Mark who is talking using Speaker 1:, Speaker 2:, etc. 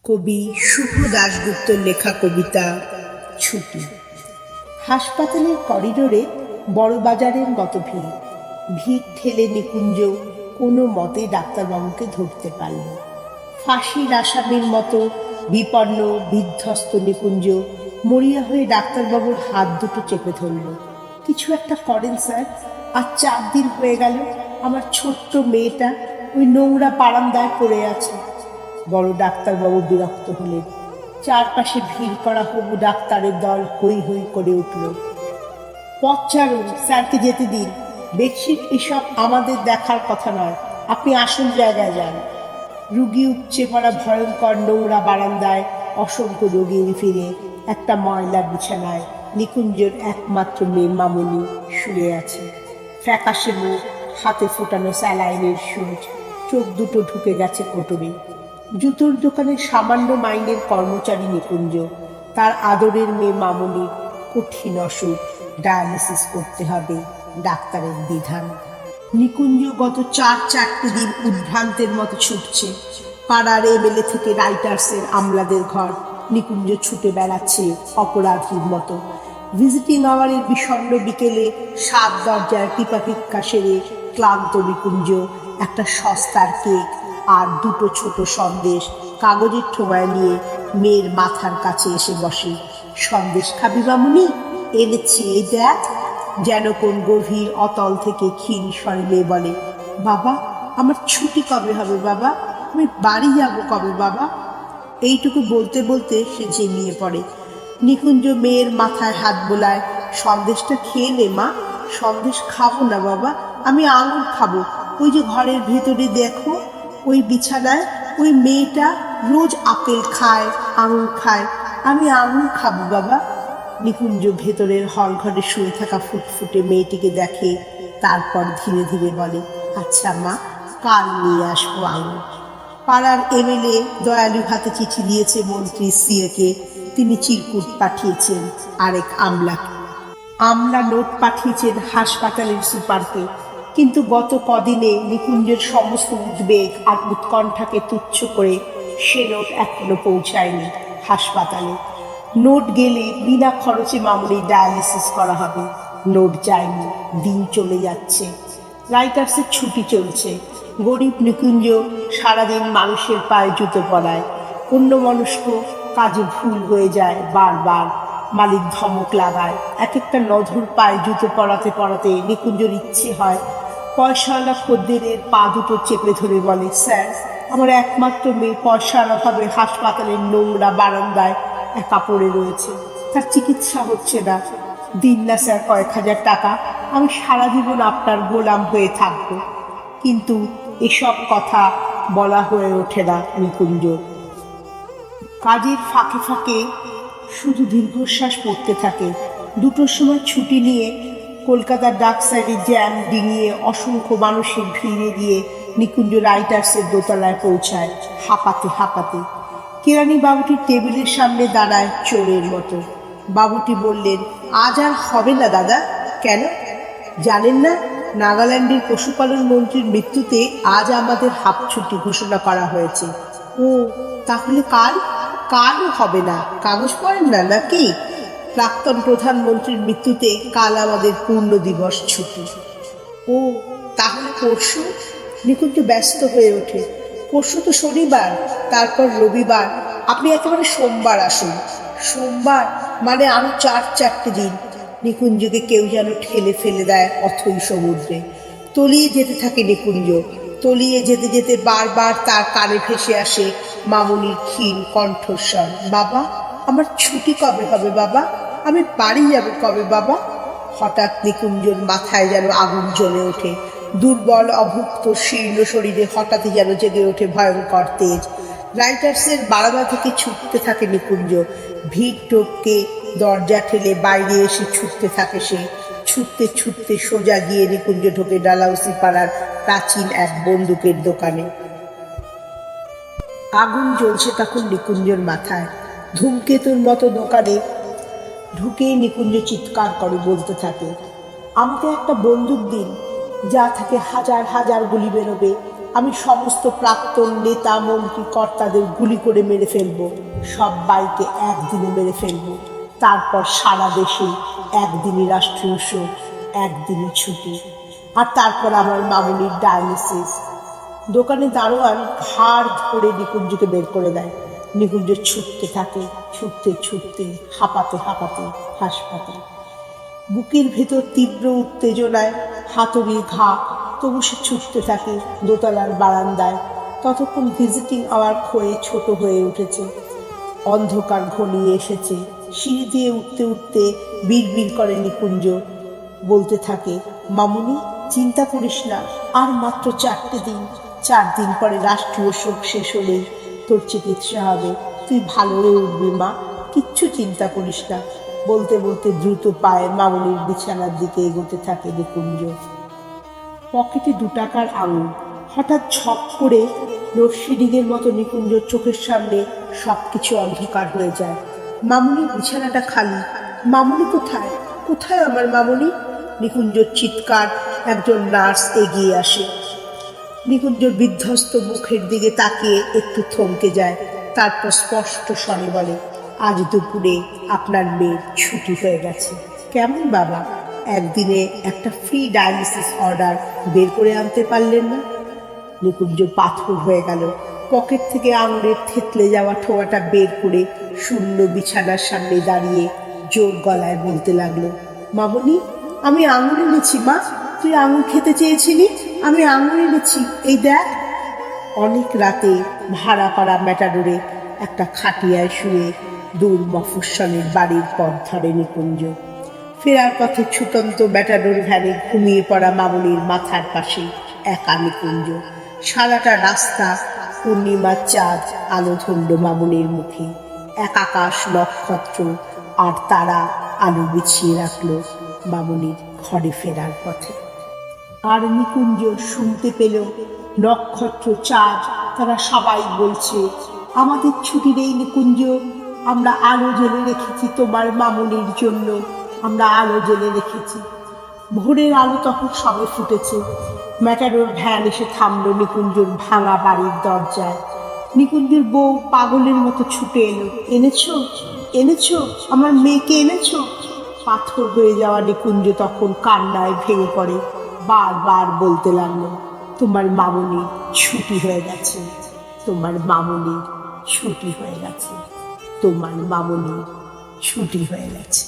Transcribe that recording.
Speaker 1: কবি শুভ দাশগুপ্তর লেখা কবিতা ছুটি। হাসপাতালের করিডোরে বড়বাজারের মতো ভিড় ঠেলে নিকুঞ্জ কোনো মতে ডাক্তারবাবুকে ধরতে পারল। ফাঁসির আসামির মতো বিপন্ন বিধ্বস্ত নিকুঞ্জ মরিয়া হয়ে ডাক্তারবাবুর হাত দুটো চেপে ধরল। কিছু একটা করেন স্যার, আর 4 দিন হয়ে গেল আমার ছোট্ট মেয়েটা ওই নোংরা বারান্দায় পড়ে আছে। বড় ডাক্তারবাবু বিরক্ত হলেন। চারপাশে ভিড় করা হবু ডাক্তারের দল হই হই করে উঠল। পথ ছাড়ুন, স্যারকে যেতে দিন, বেডশিট এসব আমাদের দেখার কথা নয়, আপনি আসল জায়গায় যান। রুগী উপচে পড়া ভয়ঙ্কর নোংরা বারান্দায় অসংখ্য রোগীর ফিরে একটা ময়লা বিছানায় নিকুঞ্জের একমাত্র মেয়ে মামুনি শুয়ে আছে। ফ্যাকাশে মুখ, হাতে ফোটানো স্যালাইনের সুচ, চোখ দুটো ঢুকে গেছে কোটরে। জুতোর দোকানের সামান্য মাইনের কর্মচারী নিকুঞ্জ, তার আদরের মেয়ে মামুনির কঠিন অসুখ, ডায়ালিসিস করতে হবে, ডাক্তারের বিধান। নিকুঞ্জ গত 4 দিন উদ্ভ্রান্তের মতো ছুটছে। পাড়ার এমএলএ থেকে রাইটার্সের আমলাদের ঘর নিকুঞ্জ ছুটে বেড়াচ্ছে অপরাধীর মতো। ভিজিটিং আওয়ারের বিষণ্ণ বিকেলে 7 দরজায় টিপাটিক্কা সেরে ক্লান্ত নিকুঞ্জ একটা সস্তার কেক আর 2টো ছোট সন্দেশ কাগজের ঠোঙায় নিয়ে মেয়ের মাথার কাছে এসে বসে। সন্দেশ খাবি মামুনি? এনেছি, এই দেখ। যেন কোন গভীর অতল থেকে ক্ষীণ স্বরে মেয়ে বলে, বাবা আমার ছুটি কবে হবে বাবা, আমি বাড়ি যাব কবে বাবা? এইটুকু বলতে বলতে সে ঝিমিয়ে পড়ে। নিকুঞ্জ মেয়ের মাথায় হাত বোলায়, সন্দেশটা খেয়ে নে মা। সন্দেশ খাবো না বাবা, আমি আঙুর খাবো। ওই যে ঘরের ভেতরে দেখো, ওই বিছানায় ওই মেয়েটা রোজ আপেল খায়, আঙুর খায়, আমি আঙুর খাবো বাবা। নিকুঞ্জ ভেতরের হল ঘরে শুয়ে থাকা ফুটফুটে মেয়েটিকে দেখে, তারপর ধীরে ধীরে বলে, আচ্ছা মা, কাল নিয়ে আসবো আঙুর। পাড়ার এমএলএ দয়ালু হাতে চিঠি দিয়েছে মন্ত্রী সিএকে, তিনি চিরকুট পাঠিয়েছেন আরেক আমলাকে। আমলা নোট পাঠিয়েছেন হাসপাতালের সুপারকে। কিন্তু গত কদিনে নিকুঞ্জের সমস্ত উদ্বেগ আর উৎকণ্ঠাকে তুচ্ছ করে সে নোট এখনো পৌঁছায়নি হাসপাতালে। নোট গেলে বিনা খরচে মামুনি ডায়ালিসিস করা হবে। নোট যায়নি, দিন চলে যাচ্ছে। রাইটার্সের ছুটি চলছে। গরিব নিকুঞ্জ সারাদিন মানুষের পায়ে জুতো পরায়। অন্য মনস্ক কাজে ভুল হয়ে যায় বারবার। মালিক ধমক লাগায়। এক একটা নধুর পায়ে জুতো পরাতে পরাতে নিকুঞ্জর ইচ্ছে হয় পয়সাওয়ালা খদ্দেরের পা দুটো চেপে ধরে বলে, স্যার আমার একমাত্র মেয়ে পয়সার অভাবে হাসপাতালের নোংরা বারান্দায় একা পড়ে রয়েছে, তার চিকিৎসা হচ্ছে না, দিন না স্যার কয়েক হাজার টাকা, আমি সারা জীবন আপনার গোলাম হয়ে থাকবো। কিন্তু এসব কথা বলা হয়ে ওঠে না নিকুঞ্জ। কাজের ফাঁকে ফাঁকে শুধু দীর্ঘশ্বাস পড়তে থাকে। 2টোর সময় ছুটি নিয়ে কলকাতার ডাক সাইডে জ্যাম ডিঙিয়ে অসংখ্য মানুষের ভিড়ে গিয়ে নিকুঞ্জ রাইটার্সের দোতলায় পৌঁছায় হাঁপাতে হাঁপাতে। কেরানি বাবুটির টেবিলের সামনে দাঁড়ায় চোরের মতো। বাবুটি বললেন, আজ আর হবে না দাদা। কেন জানেন না? নাগাল্যান্ডের পশুপালন মন্ত্রীর মৃত্যুতে আজ আমাদের হাফ ছুটি ঘোষণা করা হয়েছে। ও, তাহলে কালও হবে না? কাগজ পড়েন না নাকি? প্রাক্তন প্রধানমন্ত্রীর মৃত্যুতে কাল আমাদের পূর্ণ দিবস ছুটি। ও, তাহলে পরশু? নিকুঞ্জ ব্যস্ত হয়ে ওঠে। পরশু তো শনিবার, তারপর রবিবার, আপনি একেবারে সোমবার আসুন। সোমবার মানে আরো 4 দিন। নিকুঞ্জকে কেউ যেন ঠেলে ফেলে দেয় অথই সমুদ্রে। তলিয়ে যেতে থাকে নিকুঞ্জ। তলিয়ে যেতে যেতে বারবার তার কানে ভেসে আসে মামুনির ক্ষীণ কণ্ঠস্বর, বাবা আমার ছুটি কবে হবে বাবা, আমি বাড়ি যাব কবে বাবা? হঠাৎ নিকুঞ্জর মাথায় যেন আগুন জ্বলে ওঠে। দুর্বল অভুক্ত শীর্ণ শরীরে হঠাৎই যেন জেগে ওঠে ভয়ঙ্কর তেজ। রাইটার্সের বারান্দা থেকে ছুটতে থাকে নিকুঞ্জ। ভিড় টপকে দরজা ঠেলে বাইরে এসে ছুটতে থাকে সে। ছুটতে ছুটতে সোজা গিয়ে নিকুঞ্জ ঢোকে ডালাউসি পাড়ার প্রাচীন এক বন্দুকের দোকানে। আগুন জ্বলছে তখন নিকুঞ্জর মাথায়। ধূমকেতুর মতো দোকানে ঢুকে নিকুঞ্জ চিৎকার করে বলতে থাকে, আমাকে একটা বন্দুক দিন, যা থেকে হাজার হাজার গুলি বেরোবে, আমি সমস্ত প্রাক্তন নেতা মন্ত্রী কর্তাদের গুলি করে মেরে ফেলবো, সবাইকে একদিনে মেরে ফেলবো। তারপর সারা দেশে একদিনই রাষ্ট্রীয় শোক, একদিনই ছুটি। আর তারপর আমার মামুনির ডায়ালিসিস। দোকানে দারোয়ান ঘাড় ধরে নিকুঞ্জকে বের করে দেয়। নিকুঞ্জ ছুটতে থাকে, ছুটতে ছুটতে, হাঁপাতে হাঁপাতে হাসপাতাল। বুকের ভেতর তীব্র উত্তেজনায় হাতুড়ির ঘা, তবু সে ছুটতে থাকে দোতলার বারান্দায়। ততক্ষণ ভিজিটিং আওয়ার ক্ষয়ে ছোট হয়ে উঠেছে, অন্ধকার ঘনিয়ে এসেছে। সিঁড়ি দিয়ে উঠতে উঠতে বিড়বিড় করে নিকুঞ্জ, বলতে থাকে, মামুনি চিন্তা করিস না, আর মাত্র 4টে দিন। 4 দিন পরে রাষ্ট্রীয় শোক শেষ হলেই তোর চিকিৎসা হবে, তুই ভালো হয়ে উঠবি মা, কিচ্ছু চিন্তা করিস না। বলতে বলতে দ্রুত পায়ে মামুনির বিছানার দিকে এগোতে থাকে নিকুঞ্জ। পকেটে 2 টাকার আঙুল। হঠাৎ ছক করে লোডশেডিংয়ের মতো নিকুঞ্জর চোখের সামনে সবকিছু অন্ধকার হয়ে যায়। মামুনির বিছানাটা খালি। মামুনি কোথায়? কোথায় আমার মামুনি? নিকুঞ্জর চিৎকার। একজন নার্স এগিয়ে আসে। নিকুঞ্জর বিধ্বস্ত মুখের দিকে তাকিয়ে একটু থমকে যায়, তারপর স্পষ্ট স্বরে বলে, আজ দুপুরে আপনার মেয়ের ছুটি হয়ে গেছে। কেমন বাবা, একদিনে একটা ফ্রি ডায়ালিসিস অর্ডার বের করে আনতে পারলেন না? নিকুঞ্জ পাথর হয়ে গেল। পকেট থেকে আঙুলের থেতলে যাওয়া ঠোঁয়াটা বের করে শূন্য বিছানার সামনে দাঁড়িয়ে জোর গলায় বলতে লাগলো, মামুনি আমি আঙুর এনেছি মা, তুই আঙুর খেতে চেয়েছিলি, আমি আঙুর এনেছি, এই দেখ। অনেক রাতে ভাড়া করা ম্যাটাডোরে একটা খাটিয়ায় শুয়ে দূর মফস্বলের বাড়ির পথ ধরে নিকুঞ্জ। ফেরার পথে ছুটন্ত ম্যাটাডোর ভ্যানে ঘুমিয়ে পড়া মামুনির মাথার পাশে একা নিকুঞ্জ। সারাটা রাস্তা পূর্ণিমার চাঁদ আলো ধরল মামুনির মুখে। এক আকাশ নক্ষত্র আর তারা আলো বিছিয়ে রাখল মামুনির ঘরে ফেরার পথে। আর নিকুঞ্জ শুনতে পেল নক্ষত্র, চাঁদ, তারা সবাই বলছে, আমাদের ছুটি নেই নিকুঞ্জ, আমরা আলো জ্বেলে রেখেছি তোমার মামুনির জন্য, আমরা আলো জ্বেলে রেখেছি। ভোরের আলো তখন সবে ফুটেছে। ম্যাটাডোর ভ্যান এসে থামলো নিকুঞ্জর ভাঙা বাড়ির দরজায়। নিকুঞ্জের বউ পাগলের মতো ছুটে এলো, এনেছো এনেছো, আমার মেয়েকে এনেছো? পাথর হয়ে যাওয়া নিকুঞ্জ তখন কান্নায় ভেঙে পড়ে, বারবার বলতে লাগলো, তোমার মামুনির ছুটি হয়ে গেছে, তোমার মামুনির ছুটি হয়ে গেছে, তোমার মামুনির ছুটি হয়ে গেছে।